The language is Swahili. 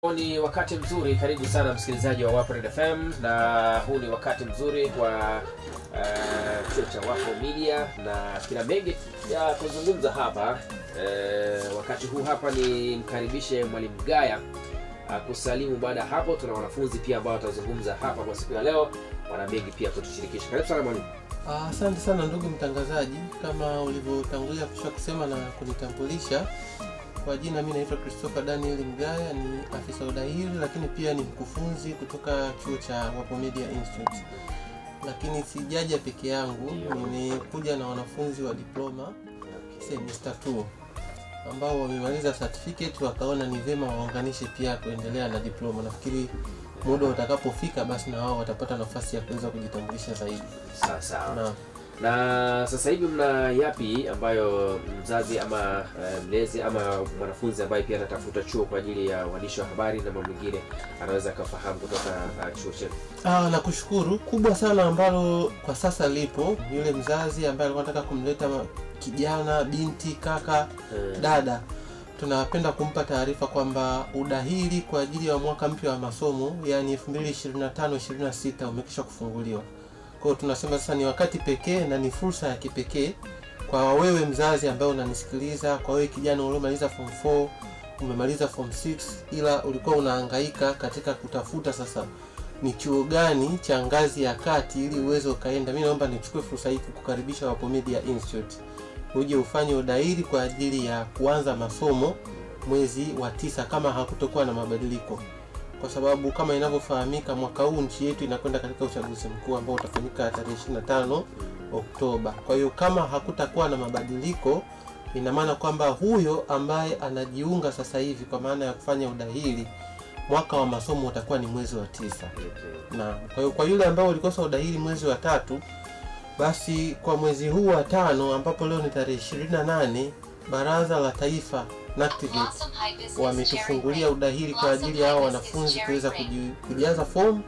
Ni wakati mzuri, karibu sana msikilizaji wa Wapo FM, na huu ni wakati mzuri kwa chuo cha Wapo Media na kila mengi ya kuzungumza hapa. Wakati huu hapa ni mkaribishe Mwalimu Gaya kusalimu. Baada hapo tuna wanafunzi pia ambao watazungumza hapa kwa siku ya leo, wana mengi pia kutushirikisha. Karibu sana mwalimu. Asante sana ndugu mtangazaji, kama ulivyotangulia kusema na kunitambulisha. Kwa jina mimi naitwa Christopher Daniel Mgaya, ni afisa udahili lakini pia ni mkufunzi kutoka chuo cha Wapo Media Institute. Lakini sijaja peke yangu, nimekuja na wanafunzi wa diploma semester 2 ambao wamemaliza certificate, wakaona ni vema waunganishe pia kuendelea na diploma. Nafikiri muda utakapofika basi na wao watapata nafasi ya kuweza kujitambulisha zaidi. Sawa. Na sasa hivi mna yapi ambayo mzazi ama mlezi ama mwanafunzi ambaye pia anatafuta chuo kwa ajili ya uandishi wa habari na mambo mengine anaweza kufahamu kutoka chuo chetu? Nakushukuru. Kubwa sana ambalo kwa sasa lipo, yule mzazi ambaye alikuwa anataka kumleta kijana, binti, kaka, dada, tunapenda kumpa taarifa kwamba udahili kwa ajili ya mwaka mpya wa masomo, yani 2025-26 umekisha kufunguliwa. Kwa hiyo tunasema sasa ni wakati pekee na ni fursa ya kipekee kwa wewe mzazi ambaye unanisikiliza, kwa wewe kijana uliomaliza form 4, umemaliza form 6 ila ulikuwa unahangaika katika kutafuta sasa ni chuo gani cha ngazi ya kati ili uweze ukaenda. Mimi naomba nichukue fursa hii kukukaribisha Wapo Media Institute. Uje ufanye udahili kwa ajili ya kuanza masomo mwezi wa 9 kama hakutokuwa na mabadiliko. Kwa sababu kama inavyofahamika mwaka huu nchi yetu inakwenda katika uchaguzi mkuu ambao utafanyika tarehe 25 Oktoba. Kwa hiyo kama hakutakuwa na mabadiliko, ina maana kwamba huyo ambaye anajiunga sasa hivi kwa maana ya kufanya udahili, mwaka wa masomo utakuwa ni mwezi wa 9. Na kwa hiyo kwa yule ambao ulikosa udahili mwezi wa 3, basi kwa mwezi huu wa 5 ambapo leo ni tarehe 28, Baraza la Taifa NACTVET wametufungulia udahili kwa ajili ya hao wanafunzi kuweza kujaza form